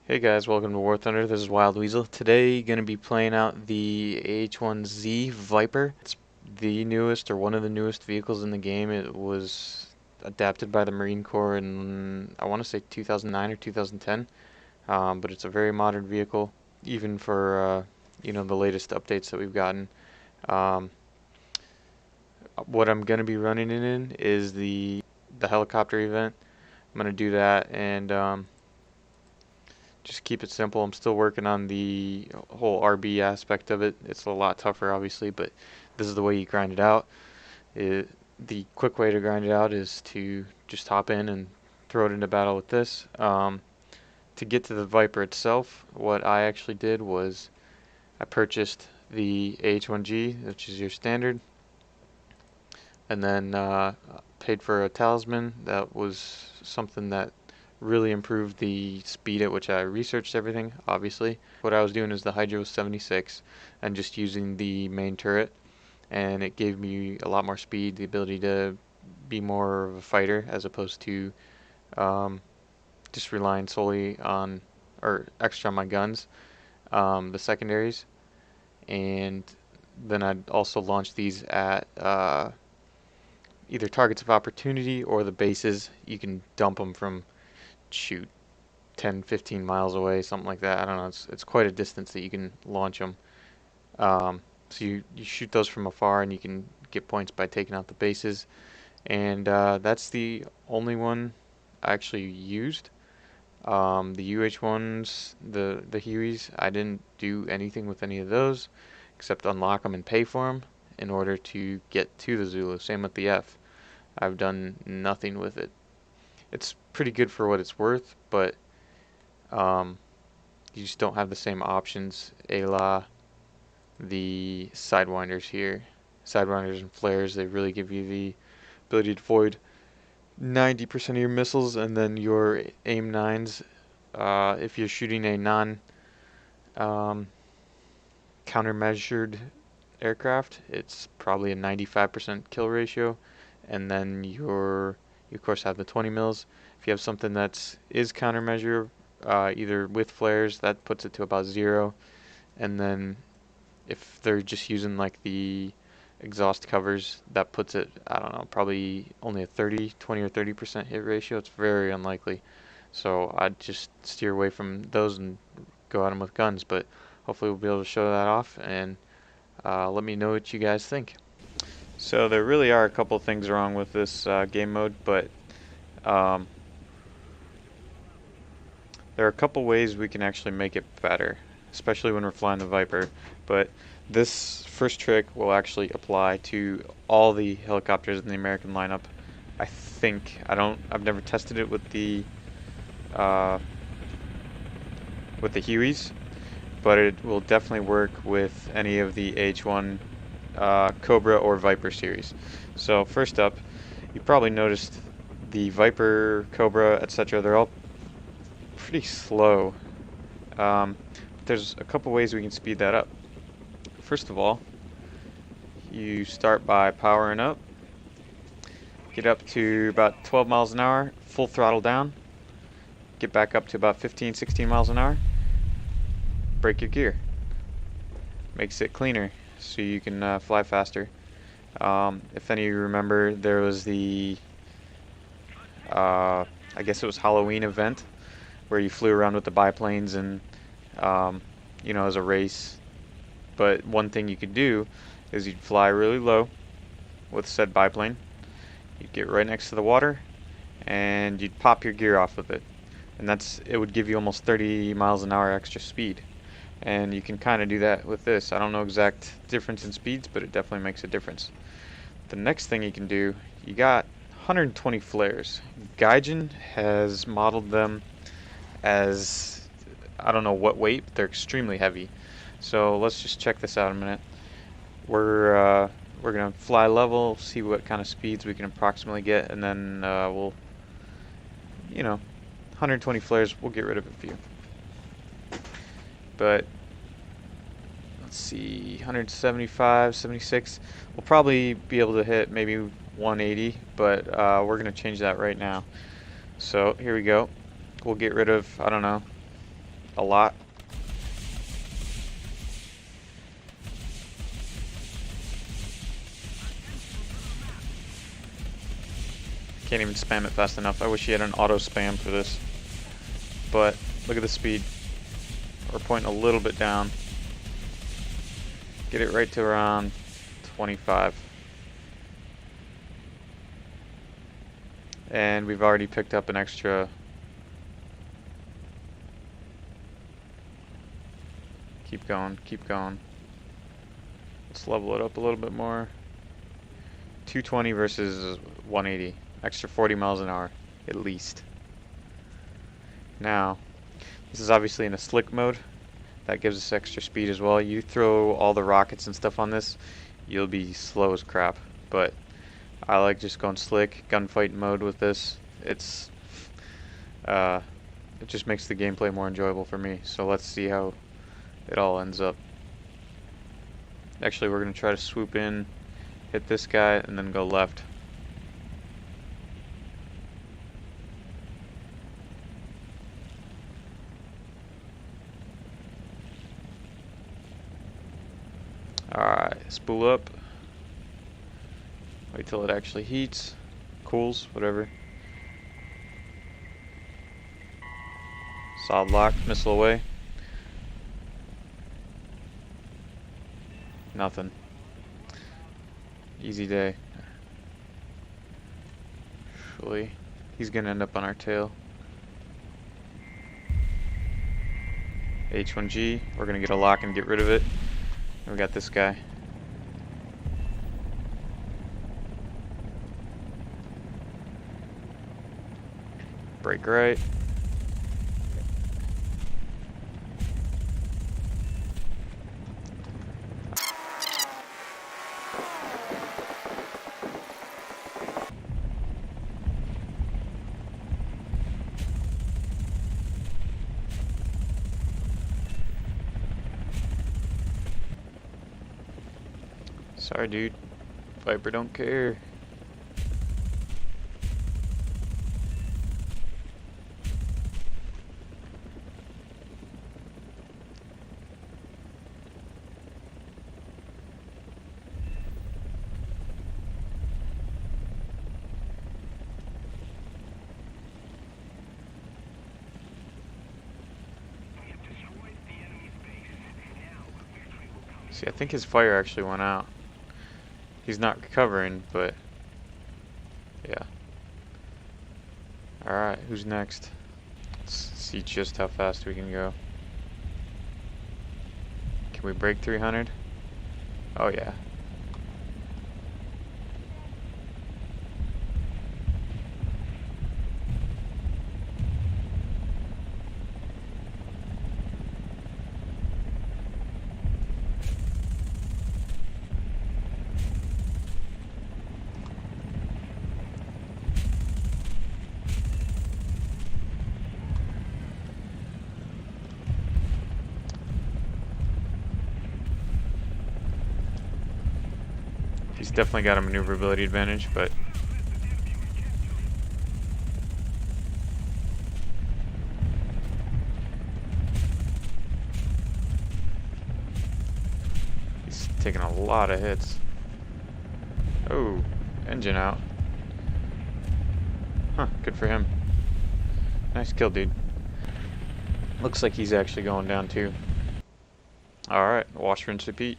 Hey guys, welcome to War Thunder. This is Wild Weasel. Today, going to be playing out the AH1Z Viper. It's the newest or one of the newest vehicles in the game. It was adapted by the Marine Corps in, I want to say 2009 or 2010. But it's a very modern vehicle, even for the latest updates that we've gotten. Um, what I'm going to be running it in is the helicopter event. I'm going to do that and just keep it simple. I'm still working on the whole RB aspect of it. It's a lot tougher, obviously, but this is the way you grind it out. The quick way to grind it out is to just hop in and throw it into battle with this. To get to the Viper itself, what I actually did was I purchased the AH1G, which is your standard, and then paid for a talisman. That was something that really improved the speed at which I researched everything, obviously. What I was doing is the Hydro 76 and just using the main turret, and it gave me a lot more speed, the ability to be more of a fighter as opposed to um, just relying solely on, or extra on my guns, the secondaries. And then I'd also launch these at either targets of opportunity or the bases. You can dump them from, shoot, 10, 15 miles away, something like that. I don't know. It's quite a distance that you can launch them. So you shoot those from afar, and you can get points by taking out the bases. And that's the only one I actually used. The UH1s, the Hueys, I didn't do anything with any of those except unlock them and pay for them in order to get to the Zulu. Same with the F. I've done nothing with it. It's pretty good for what it's worth, but um, you just don't have the same options, a la the Sidewinders here. Sidewinders and flares, they really give you the ability to avoid 90% of your missiles, and then your aim 9s, if you're shooting a non um, countermeasured aircraft, it's probably a 95% kill ratio, and then you of course have the 20 mils. If you have something that's is countermeasure, either with flares, that puts it to about 0, and then if they're just using like the exhaust covers, that puts it, I don't know, probably only a 20 or 30% hit ratio. It's very unlikely. So I'd just steer away from those and go at them with guns. But hopefully we'll be able to show that off, and let me know what you guys think. So there really are a couple of things wrong with this game mode, but um, there are a couple ways we can actually make it better, especially when we're flying the Viper. But this first trick will actually apply to all the helicopters in the American lineup. I think I've never tested it uh, with the Hueys, but it will definitely work with any of the AH1 Cobra or Viper series. So first up, you probably noticed the Viper, Cobra, etc. They're all pretty slow. But there's a couple ways we can speed that up. First of all, you start by powering up, get up to about 12 miles an hour, full throttle down, get back up to about 15, 16 miles an hour, brake your gear. Makes it cleaner so you can fly faster. If any of you remember, there was the, I guess it was Halloween event, where you flew around with the biplanes and, as a race. But one thing you could do is you'd fly really low with said biplane. You'd get right next to the water, and you'd pop your gear off with it. And it would give you almost 30 miles an hour extra speed. And you can kind of do that with this. I don't know exact difference in speeds, but it definitely makes a difference. The next thing you can do, you got 120 flares. Gaijin has modeled them as, I don't know what weight, but they're extremely heavy. So let's just check this out a minute. We're gonna fly level, see what kind of speeds we can approximately get, and then we'll, 120 flares, we'll get rid of a few. But let's see, 175, 76. We'll probably be able to hit maybe 180, but we're gonna change that right now. So here we go. We'll get rid of, I don't know, a lot. Can't even spam it fast enough. I wish he had an auto spam for this. But look at the speed. We're pointing a little bit down. Get it right to around 25. And we've already picked up an extra. Keep going, keep going. Let's level it up a little bit more. 220 versus 180. Extra 40 miles an hour, at least. Now, this is obviously in a slick mode. That gives us extra speed as well. You throw all the rockets and stuff on this, you'll be slow as crap. But I like just going slick, gunfight mode with this. It just makes the gameplay more enjoyable for me. So let's see how it all ends up. Actually, we're going to try to swoop in, hit this guy, and then go left. Alright, spool up. Wait till it actually heats, cools, whatever. Solid lock, missile away. Nothing. Easy day. Actually, he's gonna end up on our tail. AH1Z, we're gonna get a lock and get rid of it. And we got this guy. Brake right. Sorry, dude. Viper don't care. See, I think his fire actually went out. He's not recovering, but yeah. Alright, who's next? Let's see just how fast we can go. Can we break 300? Oh yeah. He's definitely got a maneuverability advantage, but he's taking a lot of hits. Oh, engine out. Huh, good for him. Nice kill, dude. Looks like he's actually going down too. Alright, wash, rinse, repeat.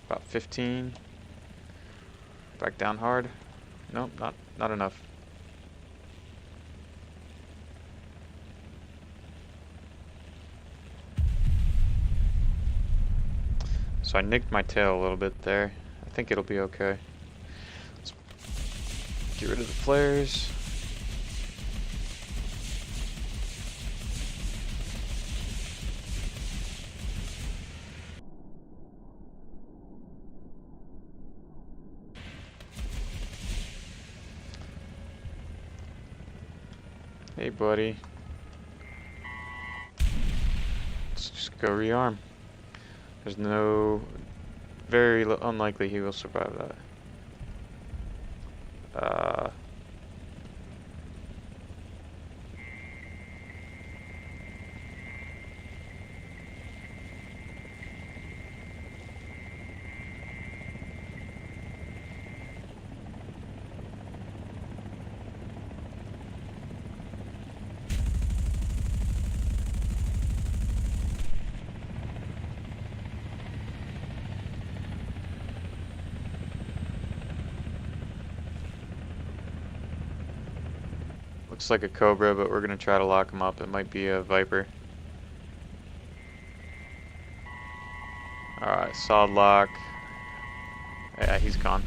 About 15. Back down hard. Nope, not enough. So I nicked my tail a little bit there. I think it'll be okay. Let's get rid of the flares. Hey buddy. Let's just go rearm. There's very unlikely he will survive that. Looks like a Cobra, but we're gonna try to lock him up. It might be a Viper. Alright, solid lock. Yeah, he's gone.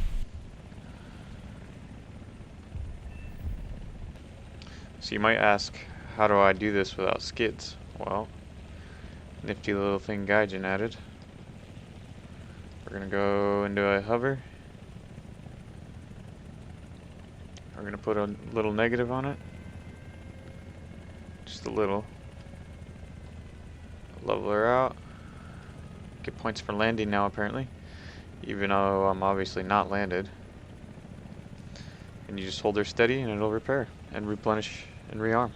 So you might ask, how do I do this without skids? Well, nifty little thing Gaijin added. We're gonna go into a hover. We're gonna put a little negative on it. Just a little. Level her out. Get points for landing now apparently. Even though I'm obviously not landed. And you just hold her steady and it'll repair and replenish and rearm.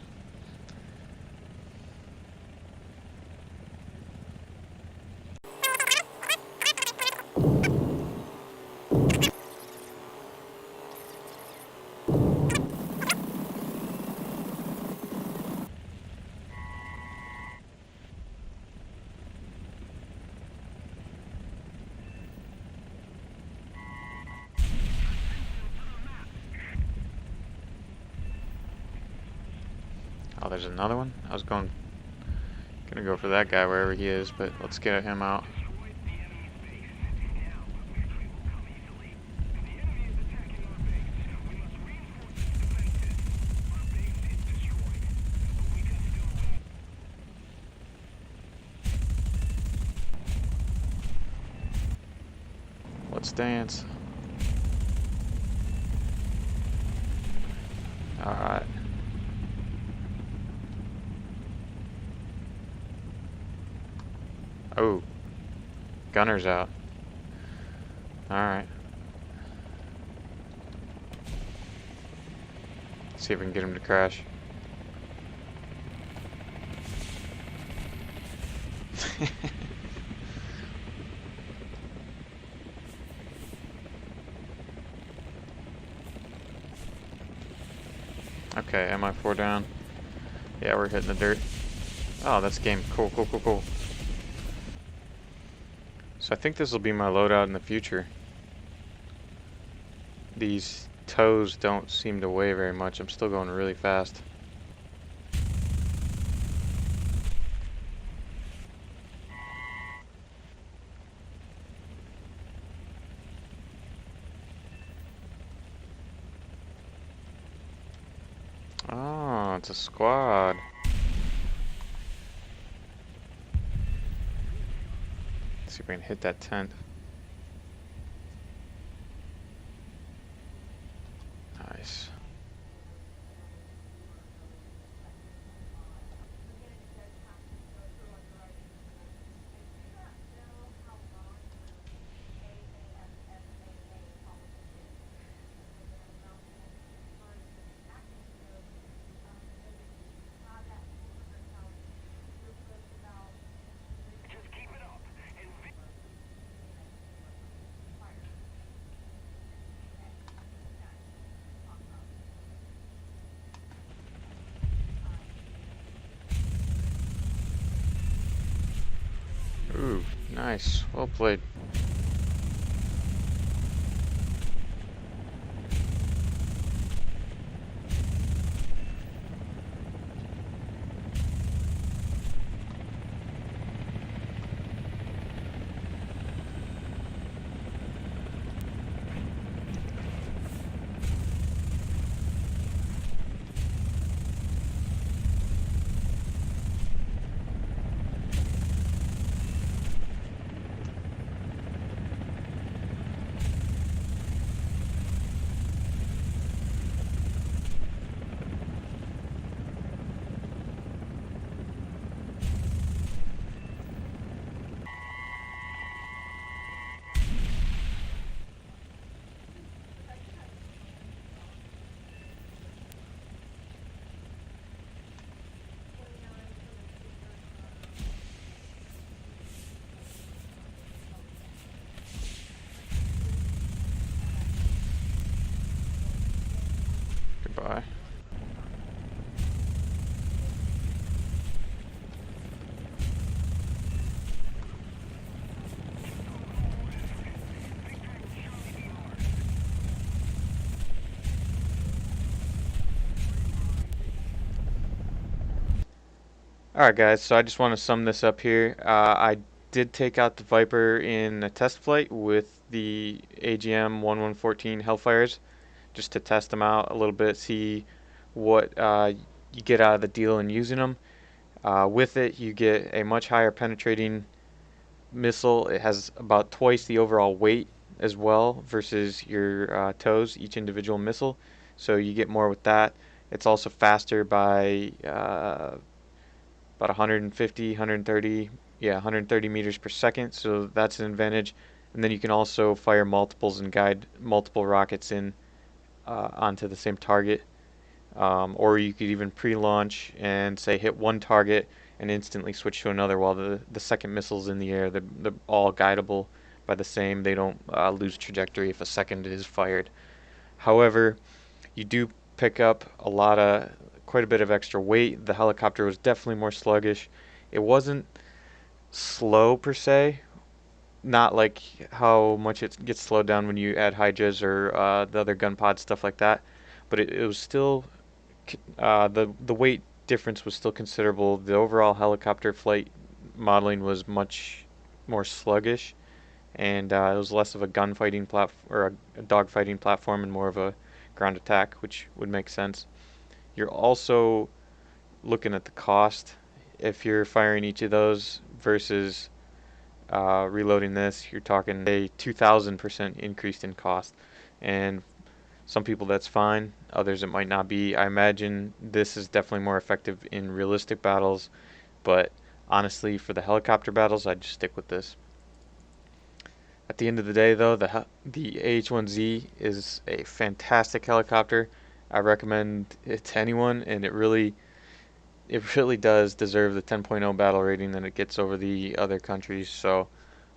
Oh, there's another one? I was gonna go for that guy wherever he is, but let's get him out. Let's dance. Alright. Oh. Gunner's out. Alright. See if we can get him to crash. Okay, MI4 down. Yeah, we're hitting the dirt. Oh, that's game. Cool, cool, cool, cool. So I think this will be my loadout in the future. These toes don't seem to weigh very much. I'm still going really fast. Oh, it's a squad. Let's see if we can hit that tent. Nice. Ooh, nice. Well played. Goodbye. Alright guys, so I just want to sum this up here. I did take out the Viper in a test flight with the AGM-1114 Hellfires just to test them out a little bit, see what you get out of the deal in using them. With it, you get a much higher penetrating missile. It has about twice the overall weight as well versus your toes, each individual missile. So you get more with that. It's also faster by about 150, 130, yeah, 130 meters per second. So that's an advantage. And then you can also fire multiples and guide multiple rockets in onto the same target. Or you could even pre-launch and say hit one target and instantly switch to another while the second missile's in the air. They're all guidable by the same. They don't lose trajectory if a second is fired. However, you do pick up quite a bit of extra weight. The helicopter was definitely more sluggish. It wasn't slow per se, not like how much it gets slowed down when you add hydras or the other gun pod stuff like that. But it was still the weight difference was still considerable. The overall helicopter flight modeling was much more sluggish, and it was less of a gunfighting or a dogfighting platform and more of a ground attack, which would make sense. You're also looking at the cost. If you're firing each of those versus reloading this, you're talking a 2,000% increase in cost. And some people that's fine, others it might not be. I imagine this is definitely more effective in realistic battles, but honestly, for the helicopter battles, I'd just stick with this. At the end of the day, though, the AH1Z is a fantastic helicopter. I recommend it to anyone, and it really does deserve the 10.0 battle rating that it gets over the other countries. So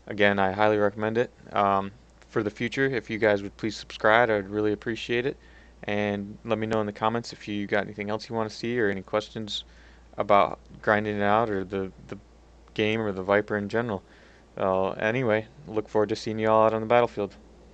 again, I highly recommend it. For the future, if you guys would please subscribe, I'd really appreciate it. And let me know in the comments if you got anything else you want to see or any questions about grinding it out or the game or the Viper in general. Anyway, look forward to seeing you all out on the battlefield.